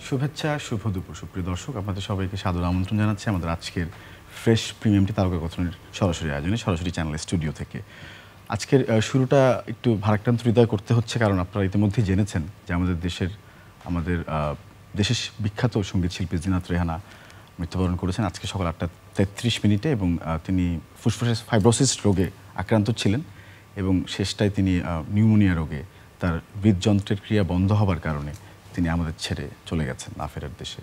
শুভেচ্ছা, শুভ দুপুর সুপ্রিয় দর্শক, আপনাদের সবাইকে সাদর আমন্ত্রণ জানাচ্ছি আমাদের আজকের ফ্রেশ প্রিমিয়ামটি তারকা কথনের সরাসরি আয়োজনে, সরাসরি চ্যানেল স্টুডিও থেকে। আজকের শুরুটা একটু ভারাক্রান্ত হৃদয় করতে হচ্ছে, কারণ আপনারা ইতিমধ্যেই জেনেছেন যে আমাদের দেশের বিখ্যাত সঙ্গীত শিল্পী জিনাত রেহানা মৃত্যুবরণ করেছেন আজকে সকাল 8:33 এবং তিনি ফুসফুসের ফাইব্রোসিস রোগে আক্রান্ত ছিলেন এবং শেষটায় তিনি নিউমোনিয়া রোগে তার হৃদযন্ত্রের ক্রিয়া বন্ধ হবার কারণে তিনি আমাদের ছেড়ে চলে গেছেন না ফেরার দেশে।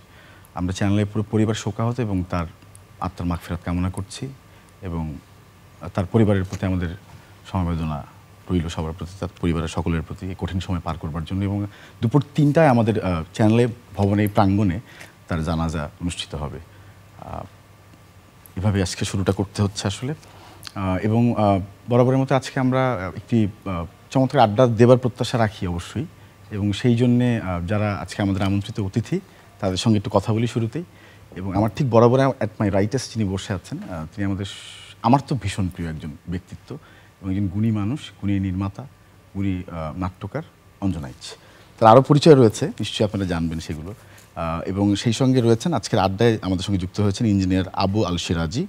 আমরা চ্যানেলে পুরো পরিবার শোকাহত এবং তার আত্মার মাগফিরাত কামনা করছি এবং তার পরিবারের প্রতি আমাদের সমবেদনা রইল, সবার প্রতি, তার পরিবারের সকলের প্রতি কঠিন সময় পার করবার জন্য। এবং দুপুর 3টায় আমাদের চ্যানেলে ভবনে প্রাঙ্গণে তার জানাজা অনুষ্ঠিত হবে। এভাবে আজকে শুরুটা করতে হচ্ছে আসলে। এবং বরাবরের মতো আজকে আমরা একটি চমৎকার আড্ডা দেবার প্রত্যাশা রাখি অবশ্যই, এবং সেই জন্যে যারা আজকে আমাদের আমন্ত্রিত অতিথি তাদের সঙ্গে একটু কথা বলি শুরুতেই। এবং আমার ঠিক বরাবর অ্যাট মাই রাইটেস্ট যিনি বসে আছেন, তিনি আমার তো ভীষণ প্রিয় একজন ব্যক্তিত্ব এবং একজন গুণী মানুষ, গুণী নির্মাতা, গুণী নাট্যকার অঞ্জনা ইচ। তার আরও পরিচয় রয়েছে, নিশ্চয়ই আপনারা জানবেন সেগুলো। এবং সেই সঙ্গে রয়েছেন আজকের আড্ডায় আমাদের সঙ্গে যুক্ত হয়েছেন ইঞ্জিনিয়ার আবু আল সিরাজি।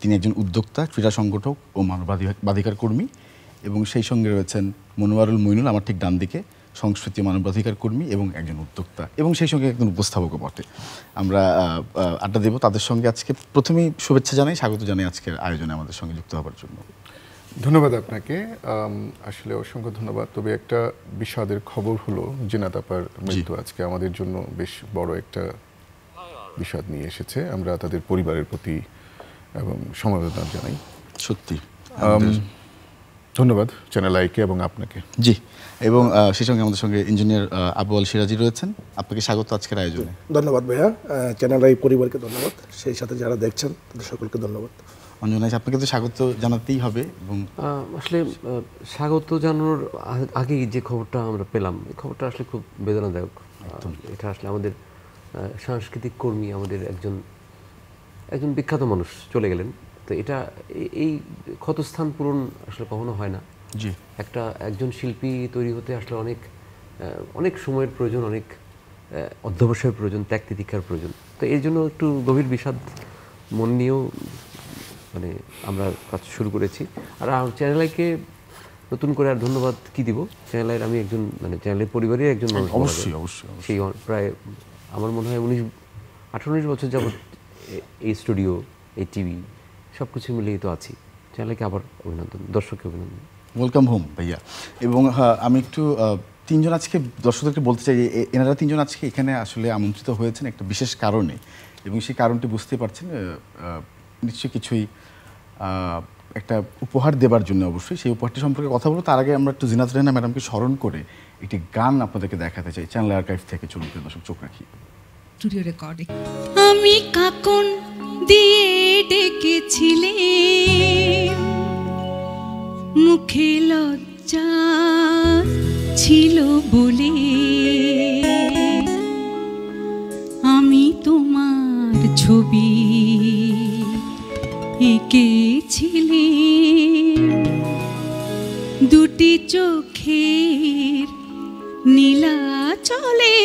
তিনি একজন উদ্যোক্তা, ক্রীড়া সংগঠক ও মানবাধিকার কর্মী। এবং সেই সঙ্গে রয়েছেন মনোয়ারুল মইনুল, আমার ঠিক ডান দিকে, সংস্কৃতি মানবাধিকার কর্মী এবং একজন উদ্যোক্তা, এবং সেই সঙ্গে একজন উপস্থাপকও বটে। আমরা আড্ডা দেব তাদের সঙ্গে। আজকে প্রথমেই শুভেচ্ছা জানাই, স্বাগত জানাই আজকের আয়োজনে আমাদের সঙ্গে যুক্ত হবার জন্য। ধন্যবাদ আপনাকে, আসলে অসংখ্য ধন্যবাদ। তবে একটা বিষাদের খবর হলো জিনাত আপার মৃত্যু আজকে আমাদের জন্য বেশ বড় একটা বিষাদ নিয়ে এসেছে। আমরা তাদের পরিবারের প্রতি এবং সমবেদনা জানাই। সত্যি ধন্যবাদ চ্যানেল আইকে এবং আপনাকে। জি, এবং সেই সঙ্গে আমাদের সঙ্গে ইঞ্জিনিয়ার আবু আল সিরাজি রয়েছেন। আপনাকে স্বাগত আজকের আয়োজনে। ধন্যবাদ ভাইয়া, চ্যানেল আই পরিবারকে ধন্যবাদ, সেই সাথে যারা দেখছেন তাদের সকলকে ধন্যবাদ। অঞ্জনা, আপনাকে তো স্বাগত জানাতেই হবে। এবং আসলে স্বাগত জানানোর আগেই যে খবরটা আমরা পেলাম, এই খবরটা আসলে খুব বেদনাদায়ক। এটা আসলে আমাদের সাংস্কৃতিক কর্মী, আমাদের একজন বিখ্যাত মানুষ চলে গেলেন। তো এটা এই ক্ষতস্থান পূরণ আসলে কখনো হয় না। জি, একজন শিল্পী তৈরি হতে আসলে অনেক সময়ের প্রয়োজন, অনেক অধ্যবসায়ের প্রয়োজন, ত্যাগ তিতিক্ষার প্রয়োজন। তো এর জন্য একটু গভীর বিষাদ মন নিয়েও আমরা কাজ শুরু করেছি। আর চ্যানেল আইকে নতুন করে আর ধন্যবাদ কি দিব। চ্যানেল আইয়ের আমি একজন চ্যানেলের পরিবারের একজন মানুষ। অবশ্যই অবশ্যই সেই প্রায় আমার মনে হয় 18-19 বছর যাবৎ এই স্টুডিও, এই টিভি সব কিছু মিলিয়ে তো আছি। চ্যানেলকে আবার অভিনন্দন, দর্শককে অভিনন্দন। ওয়েলকাম হোম ভাইয়া। এবং আমি একটু তিনজন আজকে দর্শকদেরকে বলতে চাই, এনারা তিনজন আজকে এখানে আসলে আমন্ত্রিত হয়েছেন একটা বিশেষ কারণে, এবং সেই কারণটি বুঝতে পারছেন নিশ্চয়ই কিছুই একটা উপহার দেবার জন্য। অবশ্যই সেই উপহারটি সম্পর্কে কথা বলবো, তার আগে আমরা একটু জিনাত রেহানা ম্যাডামকে স্মরণ করে একটি গান আপনাদেরকে দেখাতে চাই। চ্যানেল আর্কাইভ থেকে চলুন দর্শক, চোখ রাখি। Studio recording. আমি কাকন দিয়ে ডেকেছিলে, মুখে লজ্জা ছিল বলে, আমি তোমার ছবি এঁকেছিলে, দুটি চোখের নীলাচলে,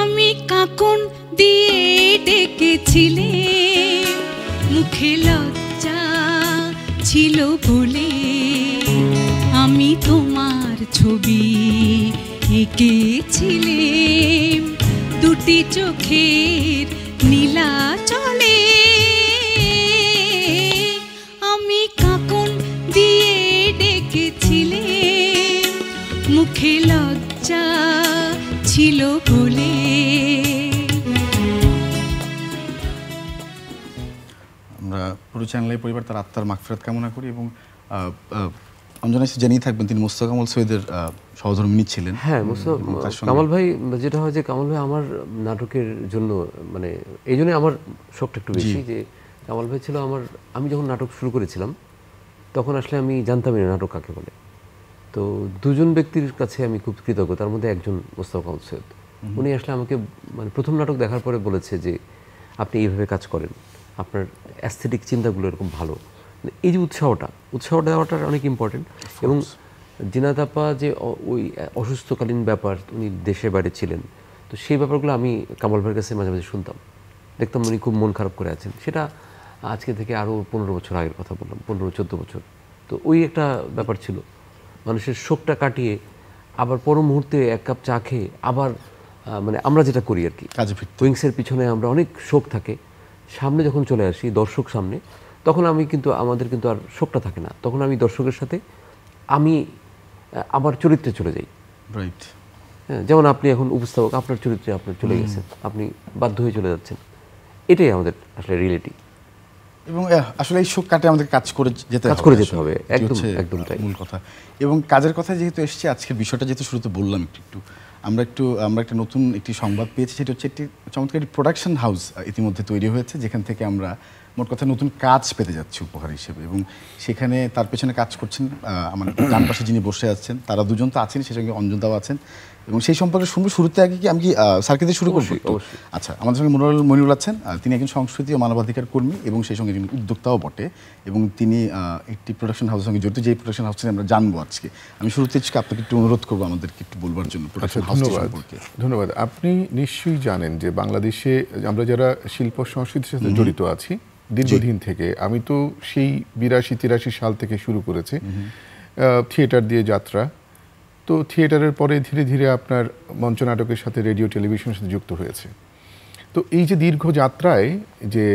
আমি কাকন দিয়ে ডেকেছিলে, মুখে লজ্জা ছিল বলে, আমি তোমার ছবি এঁকেছিলে, দুটি চোখের নীলাচলে, আমি কাকন দিয়ে ডেকেছিলে, মুখে লজ্জা ছিল বলে। আমরা পুরো চ্যানেলের পরিবার তার আত্মার মাগফিরাত কামনা করি। এবং অঞ্জনা জেনেই থাকবেন তিনি মুস্তাক কামাল সৈয়দের সহধর্মিণী ছিলেন। হ্যাঁ, কামাল ভাই, যেটা হয় যে কামাল ভাই আমার নাটকের জন্য এই জন্য আমার শখটা একটু বেশি, যে কামাল ভাই ছিল আমি যখন নাটক শুরু করেছিলাম তখন আসলে আমি জানতামই না নাটক কাকে বলে। তো দুজন ব্যক্তির কাছে আমি খুব কৃতজ্ঞ, তার মধ্যে একজন মুস্তাক কামাল সৈয়দ। উনি আসলে আমাকে প্রথম নাটক দেখার পরে বলেছে যে আপনি এইভাবে কাজ করেন, আপনার অ্যাস্থেটিক চিন্তাগুলো এরকম ভালো। এই যে উৎসাহটা দেওয়াটা অনেক ইম্পর্টেন্ট। এবং জিনাত আপা যে ওই অসুস্থকালীন ব্যাপার, উনি দেশে বাইরে ছিলেন, তো সেই ব্যাপারগুলো আমি কামাল ভাইয়ের কাছে মাঝে মাঝে শুনতাম, দেখতাম উনি খুব মন খারাপ করে আছেন। সেটা আজকে থেকে আরও 15 বছর আগের কথা বললাম, 15-14 বছর। তো ওই একটা ব্যাপার ছিল, মানুষের শোকটা কাটিয়ে আবার পর মুহূর্তে এক কাপ চা খেয়ে আবার মানে আমরা যেটা করি আর কি, কাজে ফিরতে। উইংসের পিছনে আমরা অনেক শোক থাকে, সামনে যখন চলে আসি দর্শক সামনে, তখন আমি কিন্তু আমাদের কিন্তু আর শোকটা থাকে না, তখন আমি দর্শকের সাথে আমি আমার চরিত্রে চলে যাই। রাইট। হ্যাঁ, যেমন আপনি এখন উপস্থাপক, আপনার চরিত্রে আপনার চলে গেছেন, আপনি বাধ্য হয়ে চলে যাচ্ছেন, এটাই আমাদের আসলে রিয়েলিটি। এবং আসলে এই শোক কাটে আমাদের কাজ করে যেতে কাজ করে যেতে আসলে। হবে, এটি একদম হচ্ছে একদম তাই। মূল কথা। এবং কাজের কথা যেহেতু এসছে, আজকের বিষয়টা যেহেতু শুরুতে বললাম একটু আমরা একটা নতুন একটি সংবাদ পেয়েছি, সেটা হচ্ছে একটি চমৎকার একটি প্রোডাকশন হাউস ইতিমধ্যে তৈরি হয়েছে, যেখান থেকে আমরা মোট কথা নতুন কাজ পেতে যাচ্ছি উপহার হিসেবে। এবং সেখানে তার পেছনে কাজ করছেন আমার ডান পাশে যিনি বসে আছেন, তারা দুজন তো আছেন, সেই সঙ্গে অঞ্জনদাও আছেন। এবং সেই সম্পর্কে শুনবো শুরুতে আগে কি আমি কি স্যারকে দিয়ে শুরু করবো? অবশ্যই। আচ্ছা, আমাদের সঙ্গে মনিরুল আছেন, তিনি একজন সংস্কৃতি ও মানবাধিকার কর্মী এবং সেই সঙ্গে একজন উদ্যোক্তাও বটে, এবং তিনি একটি প্রোডাকশন হাউসের সঙ্গে জড়িত, যে প্রোডাকশন হাউস আমরা জানবো আজকে। আমি শুরুতে আপনাকে একটু অনুরোধ করবো আমাদেরকে একটু বলবার জন্য প্রোডাকশন হাউস সম্পর্কে। ধন্যবাদ। আপনি নিশ্চয়ই জানেন যে বাংলাদেশে আমরা যারা শিল্প সংস্কৃতির সাথে জড়িত আছি দীর্ঘদিন থেকে, আমি তো সেই 82-83 সাল থেকে শুরু করেছি থিয়েটার দিয়ে যাত্রা। তো থিয়েটারের পরে ধীরে ধীরে আপনার মঞ্চনাটকের সাথে রেডিও টেলিভিশনের সাথে যুক্ত হয়েছে। তো এই যে দীর্ঘ যাত্রায় যে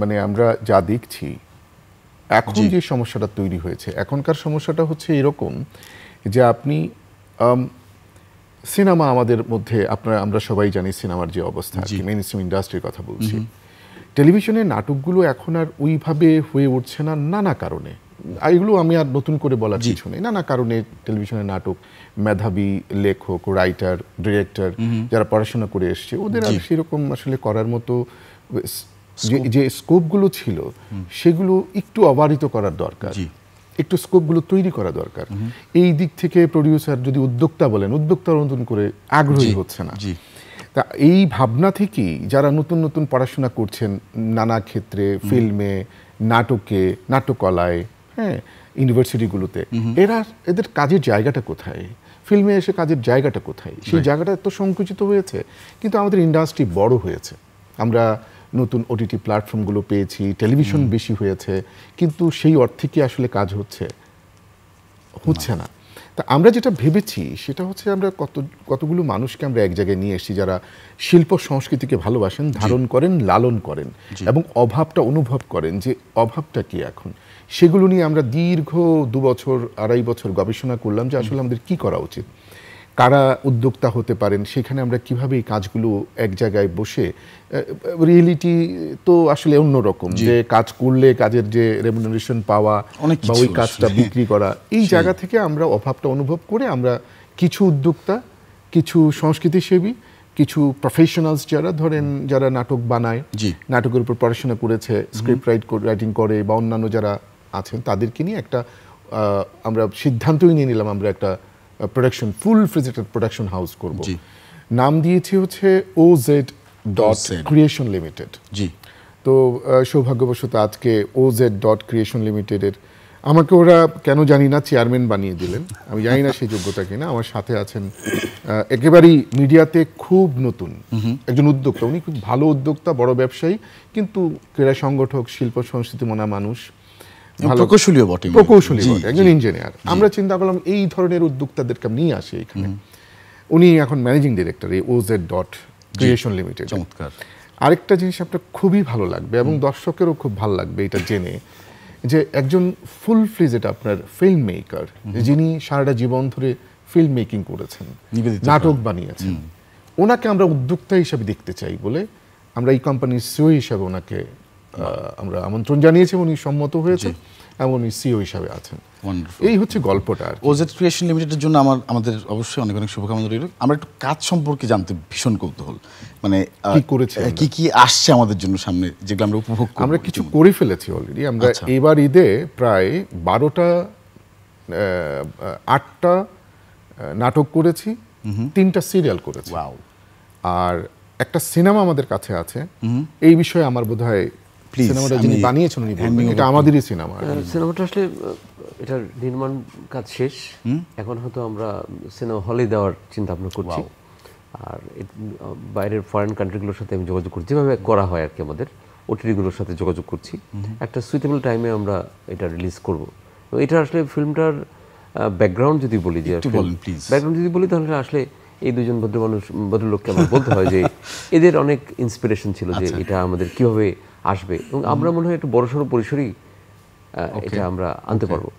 মানে আমরা যা দেখছি এখন যে সমস্যাটা তৈরি হয়েছে, এখনকার সমস্যাটা হচ্ছে এরকম যে আপনি সিনেমা আমাদের মধ্যে আমরা সবাই জানি সিনেমার যে অবস্থা, মেইন স্ট্রিম ইন্ডাস্ট্রির কথা বলছি। টেলিভিশনের নাটকগুলো এখন আর ওইভাবে হয়ে উঠছে না নানা কারণে। এগুলো আমি আর নতুন করে বলার কিছু নেই, নানা কারণে টেলিভিশনের নাটক মেধাবী লেখক, রাইটার, ডিরেক্টর যারা পড়াশোনা করে এসছে, ওদের আর সেরকম আসলে করার মতো যে স্কোপগুলো ছিল সেগুলো একটু অবারিত করার দরকার, একটু স্কোপগুলো তৈরি করা দরকার। এই দিক থেকে প্রডিউসার যদি উদ্যোক্তা বলেন, উদ্যোক্তার নতুন করে আগ্রহী হচ্ছে না। তা এই ভাবনা থেকেই যারা নতুন নতুন পড়াশোনা করছেন নানা ক্ষেত্রে, ফিল্মে, নাটকে, নাট্যকলায়, হ্যাঁ, ইউনিভার্সিটিগুলোতে, এদের কাজের জায়গাটা কোথায়? ফিল্মে এসে কাজের জায়গাটা কোথায়? সেই জায়গাটা এত সংকুচিত হয়েছে। কিন্তু আমাদের ইন্ডাস্ট্রি বড় হয়েছে, আমরা নতুন ওটিটি প্ল্যাটফর্মগুলো পেয়েছি, টেলিভিশন বেশি হয়েছে, কিন্তু সেই অর্থে কি আসলে কাজ হচ্ছে না। তা আমরা যেটা ভেবেছি সেটা হচ্ছে আমরা কতগুলো মানুষকে আমরা এক জায়গায় নিয়ে এসেছি যারা শিল্প সংস্কৃতিকে ভালোবাসেন, ধারণ করেন, লালন করেন এবং অভাবটা অনুভব করেন যে অভাবটা কি এখন। সেগুলো নিয়ে আমরা দীর্ঘ 2 বছর 2.5 বছর গবেষণা করলাম যে আসলে আমাদের কি করা উচিত, কারা উদ্যোক্তা হতে পারেন, সেখানে আমরা কিভাবে এই কাজগুলো এক জায়গায় বসে, রিয়েলিটি তো আসলে অন্যরকম, যে কাজ করলে কাজের যে রেমুনারেশন পাওয়া বা ওই কাজটা বিক্রি করা, এই জায়গা থেকে আমরা অভাবটা অনুভব করে আমরা কিছু উদ্যোক্তা, কিছু সংস্কৃতিসেবী, কিছু প্রফেশনালস যারা নাটক বানায়, নাটকের উপর পড়াশোনা করেছে, স্ক্রিপ্ট রাইটিং করে বা অন্যান্য যারা আছেন, তাদেরকে নিয়ে একটা আমরা সিদ্ধান্তই নিয়ে নিলাম, আমরা একটা প্রোডাকশন ফুল ফ্লেজড প্রোডাকশন হাউস করব। নাম দিয়েছি হচ্ছে OZ.Creation Limited। তো সৌভাগ্যবশত আজকে OZ.Creation Limitedের আমাকে ওরা কেন জানি না চেয়ারম্যান বানিয়ে দিলেন, আমি জানি না সেই যোগ্যতা কিনা। আমার সাথে আছেন একেবারেই মিডিয়াতে খুব নতুন একজন উদ্যোক্তা, উনি খুব ভালো উদ্যোক্তা, বড় ব্যবসায়ী, কিন্তু ক্রীড়া সংগঠক, শিল্প সংস্কৃতি মনা মানুষ, প্রকৌশলী বটে, একজন ইঞ্জিনিয়ার। আমরা চিন্তা করলাম এই ধরনের উদ্যোক্তাদেরকে নিয়ে আসি এখানে। উনি এখন ম্যানেজিং ডিরেক্টর এই OZ.Creation Limited। চমৎকার। আরেকটা জিনিস আপনার খুবই ভালো লাগবে এবং দর্শকেরও খুব ভালো লাগবে এটা জেনে, যে একজন ফুল ফ্লেজড আপনার ফিল্ম মেকার, যিনি সারাটা জীবন ধরে ফিল্ম মেকিং করেছেন, নাটক বানিয়েছেন, ওনাকে আমরা উদ্যোক্তা হিসাবে দেখতে চাই বলে আমরা এই কোম্পানির সিও হিসাবে ওনাকে আমরা আমন্ত্রণ জানিয়েছি, উনি সম্মত হয়েছে এবং উনি সিও হিসাবে আছেন। এই হচ্ছে গল্পটা। OZ.Creation Limitedের জন্য আমাদের অবশ্যই অনেক অনেক শুভকামনা রইল। আমরা একটু কাজ সম্পর্কে জানতে ভীষণ কৌতূহল, মানে কি করেছে, কি আসছে আমাদের জন্য সামনে, যেগুলো আমরা উপভোগ করব। আমরা কিছু করে ফেলেছি অলরেডি। আমরা এবার ঈদে প্রায় 8টা নাটক করেছি, 3টা সিরিয়াল করেছি, আর একটা সিনেমা আমাদের কাছে আছে। এই বিষয়ে আমার বোধহয় সিনেমাটা যিনি বানিয়েছেন উনি বলবেন, এটা আমাদেরই সিনেমা। সিনেমাটা আসলে এটার নির্মাণ কাজ শেষ, এখন হয়তো আমরা সিনেমা হলে দেওয়ার চিন্তা ভাবনা করছি। আর বাইরের ফরেন কান্ট্রিগুলোর সাথে আমি যোগাযোগ করছি, যেভাবে করা হয় আর কি, আমাদের ওটিটিগুলোর সাথে যোগাযোগ করছি, একটা সুইটেবল টাইমে আমরা এটা রিলিজ করব। এটা আসলে ফিল্মটার ব্যাকগ্রাউন্ড যদি বলি, যে ব্যাকগ্রাউন্ড যদি বলি, তাহলে আসলে এই দুজন ভদ্রলোককে আমার বলতে হয় যে এদের অনেক ইন্সপিরেশন ছিল যে এটা আমাদের কিভাবে আসবে, এবং আমরা মনে হয় একটু বড়সড় পরিসরেই এটা আমরা আনতে পারবো,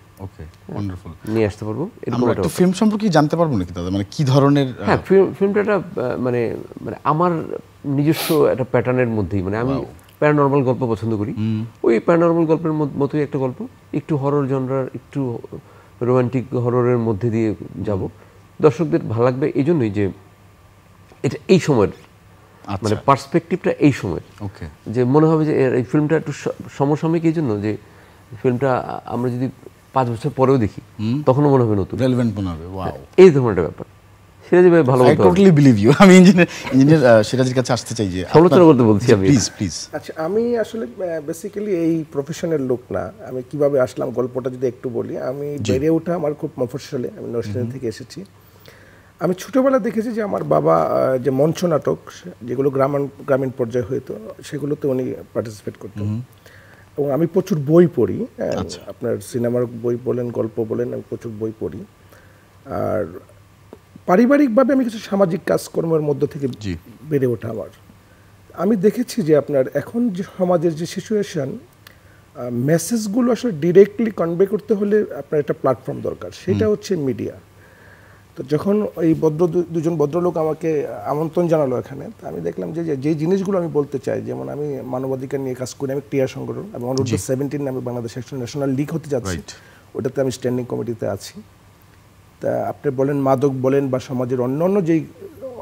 নিয়ে আসতে পারবো। আমরা একটু ফিল্ম সম্পর্কে জানতে পারবো নাকি দাদা, মানে কি ধরনের? হ্যাঁ, ফিল্মটা একটা মানে আমার নিজস্ব একটা প্যাটার্নের মধ্যেই, মানে আমি প্যারানর্মাল গল্প পছন্দ করি, ওই প্যারানর্মাল গল্পের মতোই একটা গল্প, একটু হরর জনরার, একটু রোমান্টিক হররের মধ্যে দিয়ে যাব। দর্শকদের ভালো লাগবে এই জন্যই যে এটা এই সময়ের, মানে পার্সপেক্টিভটা এই সময়ের, যে মনে হবে যে এই ফিল্মটা একটু সমসাময়িক, এই জন্য যে ফিল্মটা আমরা যদি 5 বছর পরেও দেখি তখনও মনে হবে নতুন, রেলেভেন্ট মনে হবে। এই ধরনের একটা ব্যাপার। সিরাজি ভাই ভালো, আই টোটালি বিলিভ ইউ। আমি ইঞ্জিনিয়ার সিরাজের কাছে আসতে চাই যে সমালোচনা করতে বলছি আমি, প্লিজ। আচ্ছা, আমি আসলে বেসিক্যালি এই প্রফেশনের লোক না। আমি কিভাবে আসলাম গল্পটা যদি একটু বলি। আমি বেড়ে ওঠা আমার খুব মফস্বলে, আমি নরসিংদী থেকে এসেছি। আমি ছোটোবেলা দেখেছি যে আমার বাবা যে মঞ্চ নাটক যেগুলো গ্রামীণ পর্যায়ে হইতো, সেগুলোতে উনি পার্টিসিপেট করতেন, এবং আমি প্রচুর বই পড়ি। আপনার সিনেমার বই বলেন, গল্প বলেন, আমি প্রচুর বই পড়ি। আর পারিবারিকভাবে আমি কিছু সামাজিক কাজকর্মের মধ্য থেকে বেড়ে ওঠা আমার। আমি দেখেছি যে আপনার এখন যে সমাজের যে সিচুয়েশন, মেসেজগুলো আসলে ডিরেক্টলি কনভে করতে হলে আপনার একটা প্ল্যাটফর্ম দরকার, সেটা হচ্ছে মিডিয়া। তো যখন এই দুজন ভদ্রলোক আমাকে আমন্ত্রণ জানালো এখানে, তো আমি দেখলাম যে যে জিনিসগুলো আমি বলতে চাই, যেমন আমি মানবাধিকার নিয়ে কাজ করি, আমি ক্রিয়া সংগঠন, আমি অনুরোধ 17 নামে বাংলাদেশ একটা ন্যাশনাল লিগ হতে যাচ্ছি, ওটাতে আমি স্ট্যান্ডিং কমিটিতে আছি। তা আপনি বলেন মাদক বলেন বা সমাজের অন্যান্য যেই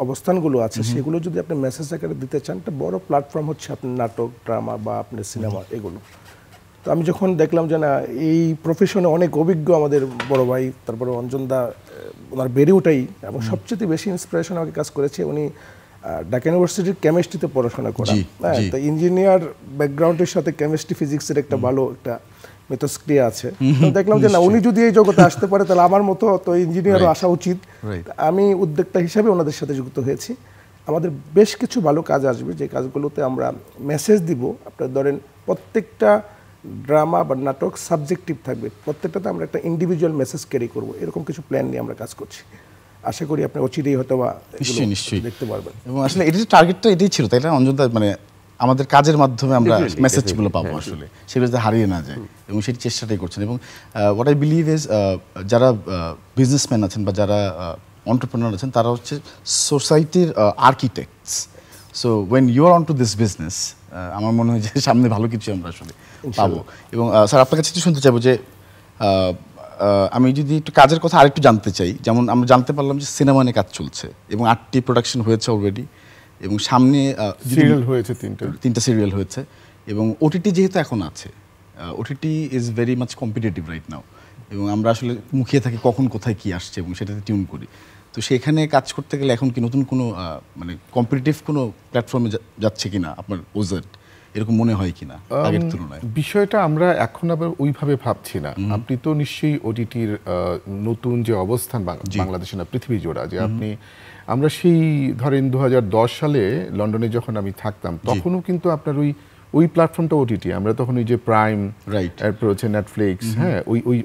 অবস্থানগুলো আছে, সেগুলো যদি আপনি মেসেজ আকারে দিতে চান, একটা বড় প্ল্যাটফর্ম হচ্ছে আপনার নাটক, ড্রামা বা আপনার সিনেমা, এগুলো। তো আমি যখন দেখলাম যে না, এই প্রফেশনে অনেক অভিজ্ঞ আমাদের বড় ভাই, তারপরে অঞ্জনদা, ওনার বেড়ে ওঠাই, এবং সবচেয়ে বেশি ইন্সপিরেশন আমাকে কাজ করেছে, উনি ঢাকা ইউনিভার্সিটির কেমিস্ট্রিতে পড়াশোনা করেন। হ্যাঁ, তো ইঞ্জিনিয়ার ব্যাকগ্রাউন্ডের সাথে কেমিস্ট্রি ফিজিক্সের একটা ভালো একটা মিথস্ক্রিয়া আছে। তো দেখলাম যে না, উনি যদি এই জগতে আসতে পারে, তাহলে আমার মতো তো ইঞ্জিনিয়ারও আসা উচিত। আমি উদ্যোক্তা হিসাবে ওনাদের সাথে যুক্ত হয়েছি। আমাদের বেশ কিছু ভালো কাজ আসবে, যে কাজগুলোতে আমরা মেসেজ দিব। আপনার ধরেন প্রত্যেকটা ড্রামা বা নাটক সাবজেক্টিভ থাকবে, প্রত্যেকটাতে আমরা একটা ইন্ডিভিজুয়াল মেসেজ ক্যারি করব, এরকম কিছু প্ল্যান নিয়ে আমরা কাজ করছি। আশা করি আপনি অচিরেই হয়তো বা নিশ্চয়ই দেখতে পারবেন। এবং আসলে এটার টার্গেট তো এটাই ছিল, তাই না অঞ্জনদা? মানে আমাদের কাজের মাধ্যমে আমরা মেসেজগুলো পাবো, আসলে সেগুলো যাতে হারিয়ে না যায়, এবং সেই চেষ্টাটাই করছেন। এবং হোয়াট আই বিলিভ ইজ, যারা বিজনেসম্যান আছেন বা যারা এন্টারপ্রেনার আছেন, তারা হচ্ছে সোসাইটির architects. So when you are on to this business, আমার মনে হয় যে সামনে ভালো কিছু আমরা আসলে পাবো। এবং স্যার, আপনার কাছে একটু শুনতে চাইবো যে আমি যদি একটু কাজের কথা আরেকটু জানতে চাই। যেমন আমরা জানতে পারলাম যে সিনেমা নিয়ে কাজ চলছে, এবং 8টি প্রোডাকশন হয়েছে অলরেডি, এবং সামনে সিরিয়াল হয়েছে 3টা সিরিয়াল হয়েছে, এবং ওটিটি যেহেতু এখন আছে, OTT is very much competitive right now, এবং আমরা আসলে মুখিয়ে থাকি কখন কোথায় কি আসছে, এবং সেটাতে টিউন করি। তো সেখানে কাজ করতে গেলে এখন কি নতুন কোনো মানে কম্পিটিটিভ কোনো প্ল্যাটফর্মে যাচ্ছে কিনা আপনার ওজেড, এরকম মনে হয় কিনা আগের তুলনায়? বিষয়টা আমরা এখন আবার ওইভাবে ভাবছি না। আপনি তো নিশ্চয়ই ওটিটির নতুন যে অবস্থান বাংলাদেশে না পৃথিবী জোড়া, যে আমরা সেই ধরেন 2010 সালে লন্ডনে যখন আমি থাকতাম, তখনও কিন্তু আপনার ওই প্ল্যাটফর্মটা ওটিটি। আমরা তখন ওই যে প্রাইম, এরপর হচ্ছে নেটফ্লিক্স, হ্যাঁ,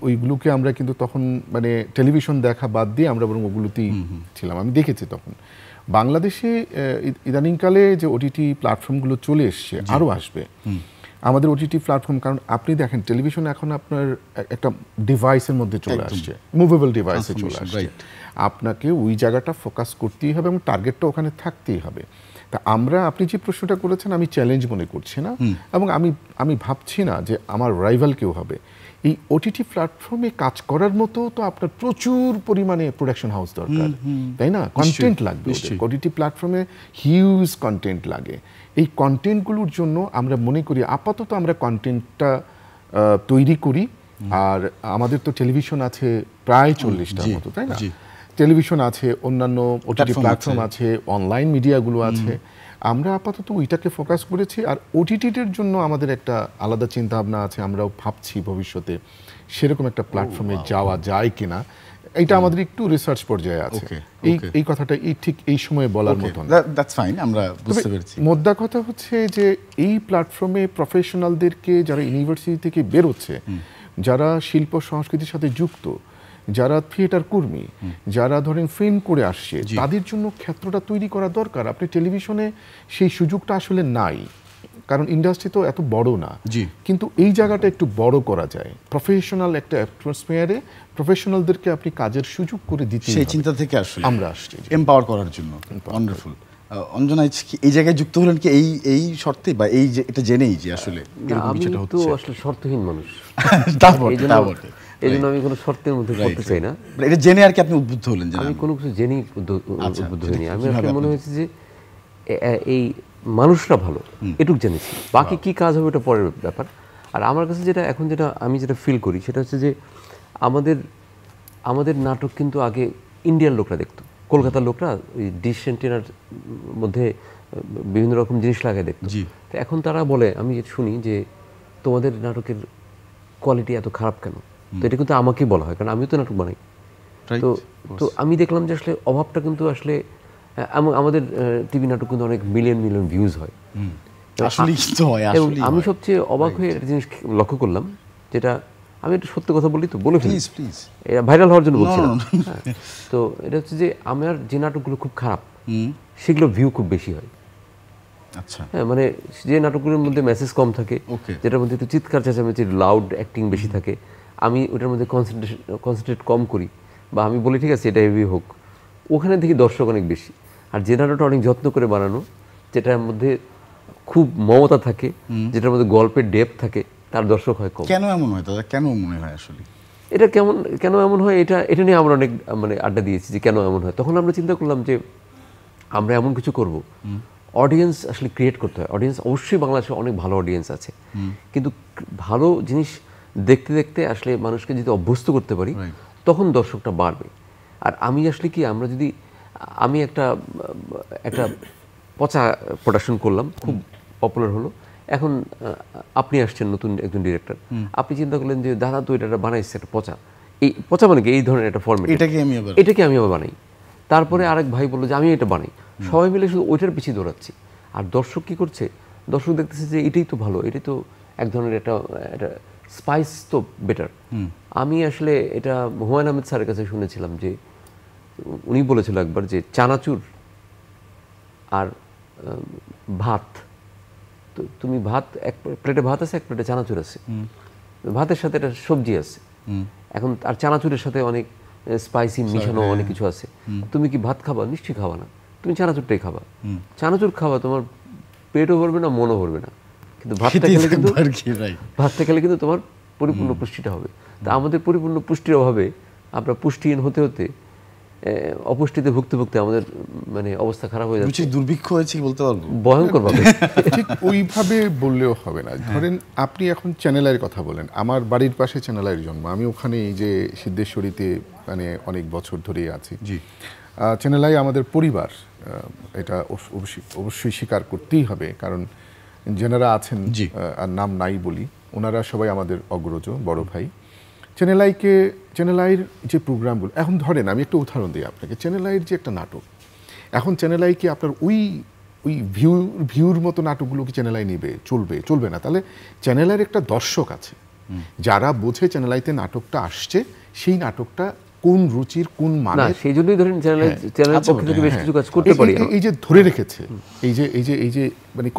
ওইগুলোকে আমরা কিন্তু তখন মানে টেলিভিশন দেখা বাদ দিয়ে আমরা বরং ওগুলোতেই ছিলাম। আমি দেখেছি তখন বাংলাদেশে ইদানিংকালে যে ওটিটি প্ল্যাটফর্মগুলো চলে এসছে, আরও আসবে আমাদের ওটিটি প্ল্যাটফর্ম। কারণ আপনি দেখেন টেলিভিশন এখন আপনার একটা ডিভাইসের মধ্যে চলে আসছে, মুভেবল ডিভাইসে চলে আসছে। আপনাকে ওই জায়গাটা ফোকাস করতেই হবে, এবং টার্গেটটা ওখানে থাকতেই হবে। তা আপনি যে প্রশ্নটা করেছেন, আমি চ্যালেঞ্জ মনে করছি না, এবং আমি ভাবছি না যে আমার রাইভাল কেউ হবে। এই ওটিটি প্ল্যাটফর্মে কাজ করার মতো তো আপনার প্রচুর পরিমাণে প্রোডাকশন হাউস দরকার, তাই না? কন্টেন্ট লাগবে ওটিটি প্ল্যাটফর্মে, হিউজ কন্টেন্ট লাগে। এই কন্টেন্টগুলোর জন্য আমরা মনে করি আপাতত আমরা কন্টেন্টটা তৈরি করি। আর আমাদের তো টেলিভিশন আছে প্রায় 40টার মতো, তাই না? টেলিভিশন আছে, অন্যান্য ওটিটি প্ল্যাটফর্ম আছে, অনলাইন মিডিয়াগুলো আছে। আমরা আপাতত ওইটাকে ফোকাস করেছি। আর ওটিটির জন্য আমাদের একটা আলাদা চিন্তা ভাবনা আছে, আমরাও ভাবছি ভবিষ্যতে সেরকম একটা প্ল্যাটফর্মে যাওয়া যায় কিনা। এটা আমাদের একটু রিসার্চ পর্যায়ে আছে। এই কথাটা ঠিক এই সময়ে বলার মতো না। দ্যাটস ফাইন, আমরা বুঝতে পেরেছি। মোদ্দা কথা হচ্ছে যে এই প্ল্যাটফর্মে প্রফেশনালদেরকে, যারা ইউনিভার্সিটি থেকে বেরোচ্ছে, যারা শিল্প সংস্কৃতির সাথে যুক্ত, যারা থিয়েটার কর্মী, যারা ধরেন ফিল্ম করে আসছে, তাদের জন্য ক্ষেত্রটা তৈরি করা দরকার। আপনি টেলিভিশনে সেই সুযোগটা আসলে নাই, কারণ ইন্ডাস্ট্রি তো এত বড় না। কিন্তু এই জায়গাটা একটু বড় করা যায়, প্রফেশনাল একটা অ্যাটমসফিয়ারে প্রফেশনালদেরকে আপনি কাজের সুযোগ করে দিতে, সেই চিন্তা থেকে আসলে আমরা আসছি এম্পাওয়ার করার জন্য। ওয়ান্ডারফুল। অঞ্জনা এই জায়গায় যুক্ত হলেন কি এই শর্তে, বা এই যে এটা জেনেই যে আসলে আমি তো আসলে শর্তহীন মানুষ, এই জন্য আমি কোনো শর্তের মধ্যে করতে চাই না। এটা জেনে আর কি আপনি উদ্বুদ্ধ হলেন? আমি কোনো কিছু জেনেই উদ্বুদ্ধ হইনি। আমি আসলে মনে হয়েছে যে এই মানুষরা ভালো, এটুক জেনেছি, বাকি কি কাজ হবে এটা পরের ব্যাপার। আর আমার কাছে যেটা আমি ফিল করি সেটা হচ্ছে যে আমাদের নাটক কিন্তু আগে ইন্ডিয়ান লোকরা দেখতো, কলকাতার লোকরা ওই ডিশ অ্যান্টেনার মধ্যে বিভিন্ন রকম জিনিস লাগায় দেখতো। তো এখন তারা বলে, আমি শুনি যে তোমাদের নাটকের কোয়ালিটি এত খারাপ কেন? তো এটা কিন্তু আমাকেই বলা হয়, কারণ আমিও তো নাটক বানাই। তো আমি দেখলাম যে আসলে অভাবটা কিন্তু আসলে আমাদের টিভি নাটক কিন্তু অনেক মিলিয়ন ভিউজ হয়। আমি সবচেয়ে অবাক হয়ে একটা জিনিস লক্ষ্য করলাম, যেটা আমি একটু সত্যি কথা বলি, তো বলে ফেলি, এটা ভাইরাল হওয়ার জন্য বলছি না। তো এটা হচ্ছে যে আমার যে নাটকগুলো খুব খারাপ সেগুলো ভিউ খুব বেশি হয়। আচ্ছা, হ্যাঁ, মানে যে নাটকগুলোর মধ্যে মেসেজ কম থাকে, যেটার মধ্যে একটু চিৎকার চেঁচামেচি, লাউড অ্যাক্টিং বেশি থাকে, আমি ওটার মধ্যে কনসেন্ট্রেট কম করি, বা আমি বলি ঠিক আছে এটা হেভি হোক, ওখানে দেখি দর্শক অনেক বেশি। আর যে নাটকটা অনেক যত্ন করে বানানো, যেটার মধ্যে খুব মমতা থাকে, যেটার মধ্যে গল্পের ডেপথ থাকে, তার দর্শক হয় কম। কেন এমন হয় দাদা? কেন মনে হয় আসলে এটা কেন এমন হয়? এটা নিয়ে আমরা অনেক আড্ডা দিয়েছি যে কেন এমন হয়। তখন আমরা চিন্তা করলাম যে আমরা এমন কিছু করব, অডিয়েন্স আসলে ক্রিয়েট করতে হয়। অডিয়েন্স অবশ্যই বাংলাদেশে অনেক ভালো অডিয়েন্স আছে, কিন্তু ভালো জিনিস দেখতে দেখতে আসলে মানুষকে যদি অভ্যস্ত করতে পারি, তখন দর্শকটা বাড়বে। আর আমি আসলে কি, আমি একটা পচা প্রোডাকশন করলাম, খুব পপুলার হলো। এখন আপনি আসছেন নতুন একজন ডিরেক্টর, আপনি চিন্তা করলেন যে দাদা তো এটা বানাইছে একটা পচা মানে কি এই ধরনের একটা ফর্মেট, এটাকে আমি আবার বানাই। তারপরে আরেক ভাই বললো যে আমি এটা বানাই, সবাই মিলে শুধু ওইটার পিছিয়ে দৌড়াচ্ছি। আর দর্শক কি করছে? দর্শক দেখতেছে যে এটাই তো ভালো, এটাই তো এক ধরনের একটা স্পাইস তো বেটার। আমি আসলে এটা হুমায়ুন আহমেদ স্যারের কাছে শুনেছিলাম যে উনি বলেছিল একবার যে চানাচুর আর ভাত, তো তুমি ভাত, এক প্লেটে ভাত আছে, এক প্লেটে চানাচুর আছে, ভাতের সাথে একটা সবজি আছে, এখন আর চানাচুরের সাথে অনেক স্পাইসি মিশানো অনেক কিছু আছে। তুমি কি ভাত খাবা? নিশ্চয়ই খাবা না, তুমি চানাচুরটাই খাবা। চানাচুর খাবা, তোমার পেটও ভরবে না, মনও ভরবে না, কিন্তু ভাতটা খেলে কিন্তু তোমার পরিপূর্ণ পুষ্টিটা হবে। তা আমাদের পরিপূর্ণ পুষ্টির অভাবে আমরা পুষ্টিহীন হতে হতে অপুষ্টিতে ভুগতে ভুগতে আমাদের অবস্থা খারাপ হয়ে যাচ্ছে। দুর্ভিক্ষ হয়েছে বলতে পারবো, ভয়ঙ্কর ভাবে। ঠিক ওইভাবে বললেও হবে না। ধরেন আপনি এখন চ্যানেলের কথা বলেন, আমার বাড়ির পাশে চ্যানেলের জন্ম, আমি ওখানে এই যে সিদ্ধেশ্বরীতে অনেক বছর ধরেই আছি। চ্যানেলাই আমাদের পরিবার, এটা অবশ্যই স্বীকার করতেই হবে, কারণ যেনারা আছেন, আর নাম নাই বলি, ওনারা সবাই আমাদের অগ্রজ বড় ভাই। চ্যানেলাইয়ের যে প্রোগ্রামগুলো, এখন ধরেন আমি একটা উদাহরণ দিই আপনাকে, চ্যানেলাইয়ের যে একটা নাটক, এখন চ্যানেলাই কি আপনার ওই ভিউর মতো নাটকগুলো কি চ্যানেলাই নেবে? চলবে না। তাহলে চ্যানেলের একটা দর্শক আছে, যারা বোঝে চ্যানেলাইতে নাটকটা আসছে, সেই নাটকটা কোন রুচির, কোন মানের, সেই জন্যই ধরেন চ্যানেলের পক্ষ থেকে বেশ কিছু কাজ করতে পারি। এই যে ধরে রেখেছে, এই যে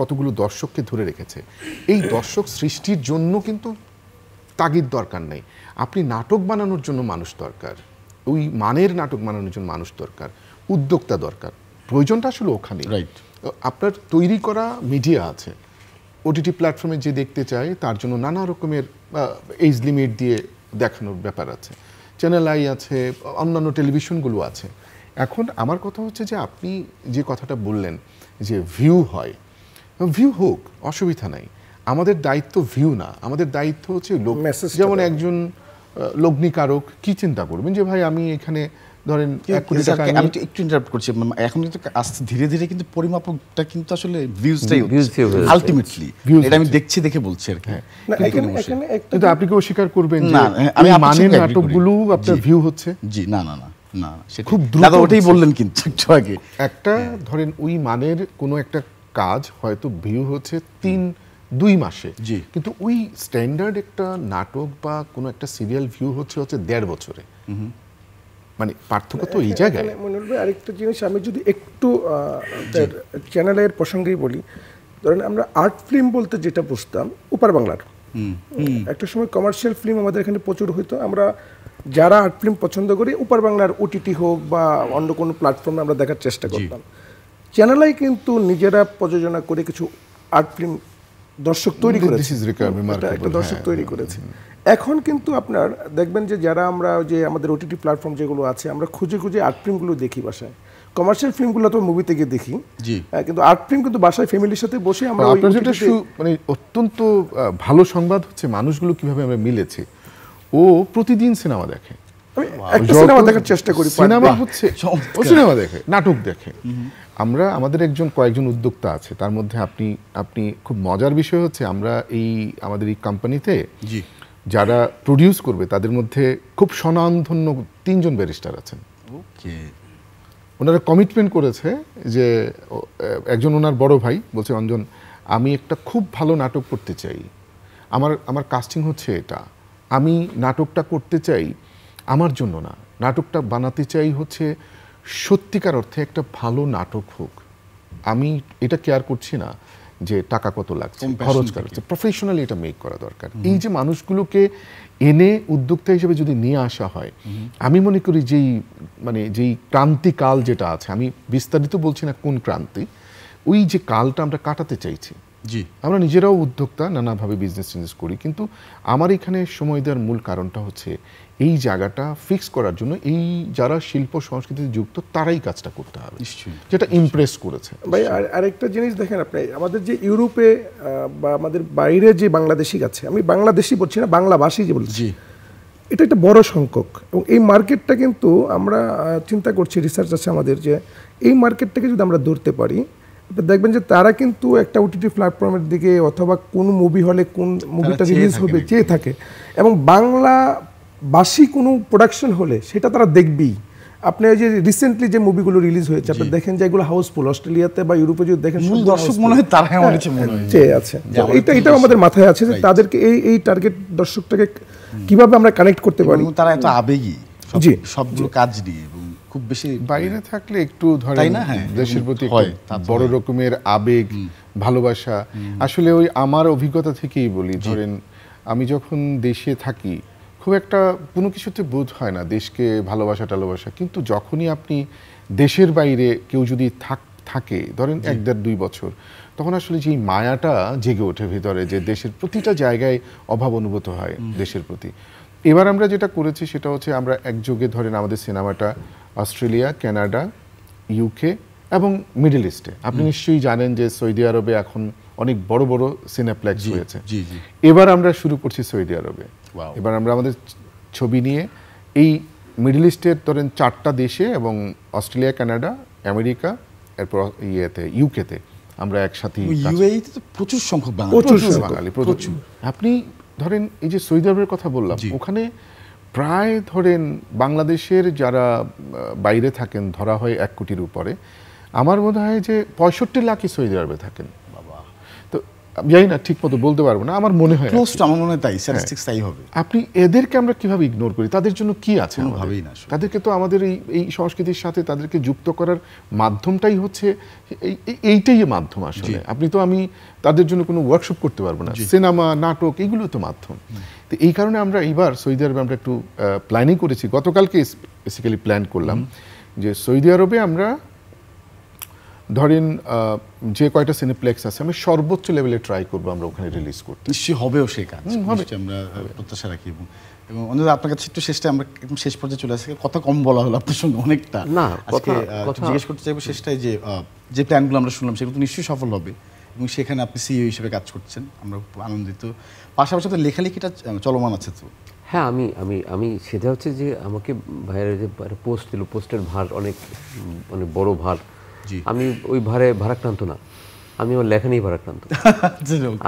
কতগুলো দর্শককে ধরে রেখেছে, এই দর্শক সৃষ্টির জন্য কিন্তু তাগিদ দরকার নেই। আপনি নাটক বানানোর জন্য মানুষ দরকার, ওই মানের নাটক বানানোর জন্য মানুষ দরকার, উদ্যোক্তা দরকার। প্রয়োজনটা আসলে ওখানে। আপনার তৈরি করা মিডিয়া আছে, ওটিটি প্ল্যাটফর্মে যে দেখতে চায় তার জন্য নানা রকমের এজ লিমিট দিয়ে দেখানোর ব্যাপার আছে, চ্যানেল আই আছে, অন্যান্য টেলিভিশনগুলো আছে। এখন আমার কথা হচ্ছে যে আপনি যে কথাটা বললেন যে ভিউ হয়, ভিউ হোক, অসুবিধা নাই। আমাদের দায়িত্ব ভিউ না, আমাদের দায়িত্ব হচ্ছে লোক। যেমন একজন লগ্নিকারক কি চিন্তা করবেন যে ভাই আমি এখানে ধরেন 1 কোটি টাকা আমি একটু ইন্টারাপ্ট করছি, এখন কিন্তু আস্তে ধীরে ধীরে কিন্তু পরিমাপকটা কিন্তু আসলে ভিউজটাই হচ্ছে আলটিমেটলি, এটা আমি দেখছি দেখে বলছি আর কি। না, এখানে একটা কিন্তু আপনি কি অস্বীকার করবেন যে না, আমি এই আপনার মানের সঙ্গে agree করি। নাটকগুলো আপনার জি। ভিউ হচ্ছে? জি, না না না না, সেটা খুব দ্রুত দাদা ওটাই হচ্ছে। বললেন কিন্তু একটু আগে। একটা ধরেন ওই মানের কোনো একটা কাজ হয়তো ভিউ হচ্ছে 2 মাসে, জি। কিন্তু ওই স্ট্যান্ডার্ড একটা নাটক বা কোনো একটা সিরিয়াল ভিউ হচ্ছে 1.5 বছরে। মানে পার্থক্য তো এই জায়গায়। এখানে মনে হবে আরেকটা জিনিস, আমি যদি একটু চ্যানেলের প্রসঙ্গেই বলি, ধরেন আমরা আর্ট ফিল্ম বলতে যেটা বুঝতাম ওপার বাংলার, একটা সময় কমার্শিয়াল ফিল্ম আমাদের এখানে প্রচুর হইতো। আমরা যারা আর্ট ফিল্ম পছন্দ করি ওপার বাংলার ওটিটি হোক বা অন্য কোনো প্ল্যাটফর্মে আমরা দেখার চেষ্টা করতাম। চ্যানেলাই কিন্তু নিজেরা প্রযোজনা করে কিছু আর্ট ফিল্ম দর্শক তৈরি This করেছে, is remarkable, একটা দর্শক হ্যাঁ। তৈরি করেছে। এখন কিন্তু আপনার দেখবেন যে যারা আমরা যে আমাদের ওটিটি প্ল্যাটফর্ম যেগুলো আছে, আমরা খুঁজে খুঁজে আর্ট ফিল্মগুলো দেখি বাসায়। কমার্শিয়াল ফিল্মগুলো তো মুভিতে গিয়ে দেখি, জি। কিন্তু আর্ট ফিল্ম কিন্তু বাসায় ফ্যামিলির সাথে বসে আমরা ওই আপনার যেটা OTT তে- মানে অত্যন্ত ভালো সংবাদ হচ্ছে মানুষগুলো কিভাবে আমরা মিলেছি। ও প্রতিদিন সিনেমা দেখে, আমি একটা সিনেমা দেখার চেষ্টা করি, সিনেমা হচ্ছে চমৎকার। ও সিনেমা দেখে, নাটক দেখে। আমরা আমাদের কয়েকজন উদ্যোক্তা আছে, তার মধ্যে আপনি খুব মজার বিষয় হচ্ছে আমরা আমাদের এই কোম্পানিতে জি। যারা প্রডিউস করবে তাদের মধ্যে খুব স্বনামধন্য 3 জন ব্যারিস্টার আছেন। ওকে। ওনারা কমিটমেন্ট করেছে যে একজন ওনার বড় ভাই বলছে, অঞ্জন আমি একটা খুব ভালো নাটক করতে চাই, আমার কাস্টিং হচ্ছে এটা, আমি নাটকটা করতে চাই আমার জন্য না, নাটকটা বানাতে চাই হচ্ছে সত্যিকার অর্থে একটা ভালো নাটক হোক। আমি এটা কেয়ার করছি না যে টাকা কত লাগছে, খরচ করছে, প্রফেশনালি এটা মেক করা দরকার। এই যে মানুষগুলোকে এনে উদ্যোক্তা হিসেবে যদি নিয়ে আসা হয়, আমি মনে করি যেই ক্রান্তিকাল যেটা আছে, আমি বিস্তারিত বলছি না কোন ক্রান্তি, ওই যে কালটা আমরা কাটাতে চাইছি। জি। আমরা নিজেরাও উদ্যোক্তা, নানাভাবে বিজনেস করি, কিন্তু আমার এখানে সময় দেওয়ার মূল কারণটা হচ্ছে এই জায়গাটা ফিক্স করার জন্য এই যারা শিল্প সংস্কৃতিতে যুক্ত তারাই কাজটা করতে হবে, নিশ্চয়ই। যেটা ইমপ্রেস করেছে। ভাই আরেকটা জিনিস দেখেন আপনি, আমাদের যে ইউরোপে বা আমাদের বাইরে যে বাংলাদেশি আছে, আমি বাংলাদেশি বলছি না, বাংলাভাষী যে বলছি, জি। এটা একটা বড় সংখ্যক। এবং এই মার্কেটটা কিন্তু আমরা চিন্তা করছি, রিসার্চ আছে আমাদের, যে এই মার্কেটটাকে যদি আমরা ধরতে পারি, দেখবেন যে তারা কিন্তু একটা ওটিটি প্ল্যাটফর্মের দিকে অথবা কোন মুভি হলে কোন মুভিটা চেয়ে রিলিজ থাকে হবে নাকি? চেয়ে থাকে, এবং বাংলাভাষী কোনো প্রোডাকশন হলে সেটা তারা দেখবেই। আপনি ওই যে রিসেন্টলি যে মুভিগুলো রিলিজ হয়েছে, আপনি দেখেন যে এগুলো হাউসফুল, অস্ট্রেলিয়াতে বা ইউরোপে যদি দেখেন মূল সবগুলো দর্শক houseful। মনে হয় তারাই আমার কাছে মনে হয়। চেয়ে আছে। যে আমাদের এটাও আমাদের মাথায় আছে যে তাদেরকে এই টার্গেট দর্শকটাকে কিভাবে আমরা কানেক্ট করতে পারি। এবং তারা এত আবেগী জি। সবগুলো কাজ নিয়ে, এবং খুব বেশি বাইরে থাকলে একটু তাই ধরেন না? হ্যাঁ, দেশের প্রতি হয়, একটা তা তো বড় হয়। রকমের আবেগ, ভালোবাসা। আসলে ওই আমার অভিজ্ঞতা থেকেই বলি, ধরেন আমি যখন দেশে থাকি খুব একটা কোনো কিছুতে বোধ হয় না দেশকে ভালোবাসা টালোবাসা, কিন্তু যখনই আপনি দেশের বাইরে কেউ যদি থাকে ধরেন 1-1.5-2 বছর, তখন আসলে যেই মায়াটা জেগে ওঠে ভিতরে, যে দেশের প্রতিটা জায়গায় অভাব অনুভূত হয় দেশের প্রতি। এবার আমরা যেটা করেছি সেটা হচ্ছে আমরা একযোগে ধরেন আমাদের সিনেমাটা অস্ট্রেলিয়া, কানাডা, ইউকে এবং মিডল ইস্টে, আপনি নিশ্চয়ই জানেন যে সৌদি আরবে এখন অনেক বড় বড় সিনেপ্লেক্স হয়েছে। জি, জি। এবার আমরা শুরু করছি সৌদি আরবে। Wow. এবার আমরা আমাদের ছবি নিয়ে এই মিডল ইস্টের ধরেন 4টা দেশে এবং অস্ট্রেলিয়া, কানাডা, আমেরিকা, এরপর ইউকেতে আমরা একসাথে ইউএইতে তো প্রচুর সংখ্যক বাঙালি। প্রচুর বাঙালি, প্রচুর। আপনি ধরেন এই যে সৌদি আরবের কথা বললাম, জি। ওখানে প্রায় ধরেন বাংলাদেশের যারা বাইরে থাকেন ধরা হয় 1 কোটির উপরে, আমার মনে হয় যে 65 লাখই সৌদি আরবে থাকেন। তো আমি জানি না, ঠিক মতো বলতে পারবো না, আমার মনে হয় ক্লোজ টু, আমার মনে হয় তাই, স্ট্যাটিস্টিক্স তাই হবে। আপনি এদেরকে আমরা কিভাবে ইগনোর করি? তাদের জন্য কি আছে আমাদের? কোনোভাবেই না আসলে। তাদেরকে তো আমাদের এই সংস্কৃতির সাথে তাদেরকে যুক্ত করার মাধ্যমটাই হচ্ছে এইটাই মাধ্যম আসলে। আপনি তো আমি তাদের জন্য কোনো ওয়ার্কশপ করতে পারবো না, সিনেমা, নাটক, এইগুলো তো মাধ্যম। তো এই কারণে আমরা এইবার সৌদি আরবে আমরা একটু প্ল্যানিং করেছি, গতকালকে বেসিক্যালি প্ল্যান করলাম যে সৌদি আরবে আমরা ধরেন যে কয়টা সিনেপ্লেক্স আছে আমি সর্বোচ্চ লেভেলে ট্রাই করবো আমরা ওখানে রিলিজ করতে। নিশ্চয়ই হবেও সেই কাজ, নিশ্চয়ই আমরা প্রত্যাশা রাখি। এবং অন্তত আপনার কাছে একটু শেষটা আমরা একদম শেষ পর্যায়ে চলে আসি, কথা কম বলা হলো আপনার সঙ্গে অনেকটা। না, আজকে কথা জিজ্ঞেস করতে চাইবো শেষটায় যে প্ল্যানগুলো আমরা শুনলাম সেগুলো তো নিশ্চয়ই সফল হবে, এবং সেখানে আপনি সিইও হিসেবে কাজ করছেন, আমরা খুব আনন্দিত। পাশাপাশি তো লেখালেখিটা চলমান আছে তো? হ্যাঁ, আমি আমি আমি সেটা হচ্ছে যে আমাকে ভাইয়ের যে পোস্ট দিল, পোস্টের ভার অনেক অনেক বড় ভার। জি। আমি ওই ভারাক্রান্ত না, আমি আমার লেখা নিয়ে ভারাক্রান্ত।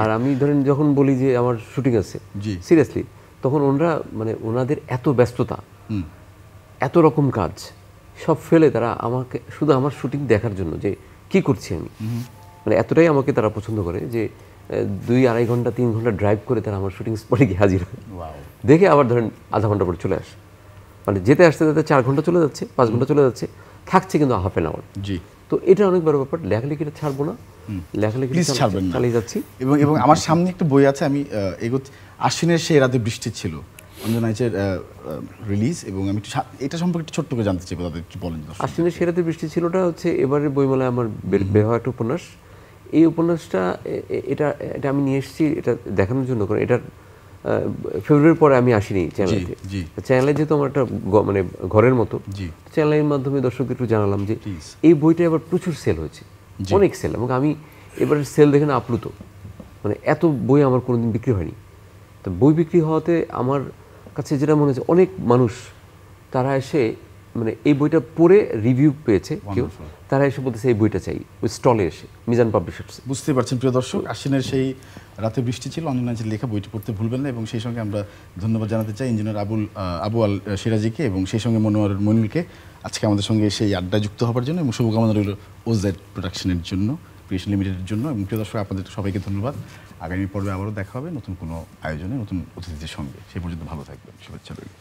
আর আমি ধরেন যখন বলি যে আমার শুটিং আছে, জি। সিরিয়াসলি, তখন ওনারা মানে ওনাদের এত ব্যস্ততা, এত রকম কাজ সব ফেলে তারা আমাকে শুধু আমার শুটিং দেখার জন্য যে কি করছি আমি, মানে এতটাই আমাকে তারা পছন্দ করে যে 2-2.5 ঘন্টা 3 ঘন্টা ড্রাইভ করে তারা আমার শুটিং স্পটে গিয়ে হাজির হয়, দেখে আবার ধরেন আধা ঘন্টা পরে চলে আসে। মানে যেতে আসতে যেতে 4 ঘন্টা চলে যাচ্ছে, 5 ঘন্টা চলে যাচ্ছে, থাকছে কিন্তু হাফ অ্যান আওয়ার। জি। তো এটা অনেক বড় ব্যাপার। লেখালেখিটা ছাড়বো না, লেখালেখি প্লিজ ছাড়বেন না, চালিয়ে যাচ্ছি। এবং আমার সামনে একটা বই আছে, আমি আশ্বিনের সেই রাতে বৃষ্টি ছিল, অঞ্জন আইচের রিলিজ, এবং আমি এটা সম্পর্কে একটু ছোট্ট করে জানতে চাই, তাদের একটু বলেন। আশ্বিনের সেই রাতে বৃষ্টি ছিলটা হচ্ছে এবারের বইমেলায় আমার বের হওয়া একটা উপন্যাস। এই উপন্যাসটা এটা আমি নিয়ে এসেছি এটা দেখানোর জন্য, কারণ এটার ফেব্রুয়ারির পরে আমি আসিনি চ্যানেলে। চ্যানেলে যেহেতু আমার একটা মানে ঘরের মতো, চ্যানেলের মাধ্যমে দর্শকদের একটু জানালাম যে এই বইটা এবার প্রচুর সেল হয়েছে, অনেক সেল, এবং আমি এবারের সেল দেখে না আপ্লুত। মানে এত বই আমার কোনোদিন বিক্রি হয়নি। তো বই বিক্রি হওয়াতে আমার কাছে যেটা মনে হচ্ছে, অনেক মানুষ তারা এসে মানে এই বইটা পড়ে রিভিউ পেয়েছে কেউ, তারা এসে বলতেছে এই বইটা চাই, ওই স্টলে এসে মিজান পাবলিশার্স। বুঝতে পারছেন প্রিয় দর্শক, আশ্বিনের সেই রাতে বৃষ্টি ছিল, অঞ্জন আইচের লেখা, বইটি পড়তে ভুলবেন না। এবং সেই সঙ্গে আমরা ধন্যবাদ জানাতে চাই ইঞ্জিনিয়ার আবু আল সিরাজিকে এবং সেই সঙ্গে মনোয়ার মনিরকে আজকে আমাদের সঙ্গে সেই আড্ডায় যুক্ত হওয়ার জন্য, এবং শুভকামনা রইল ওজেড প্রোডাকশনের জন্য, ক্রিয়েশন লিমিটেডের জন্য। এবং প্রিয় দর্শক, আপনাদের সবাইকে ধন্যবাদ। আগামী পর্বে আবারও দেখা হবে নতুন কোনো আয়োজনে, নতুন অতিথিদের সঙ্গে। সেই পর্যন্ত ভালো থাকবেন, শুভেচ্ছা রইল।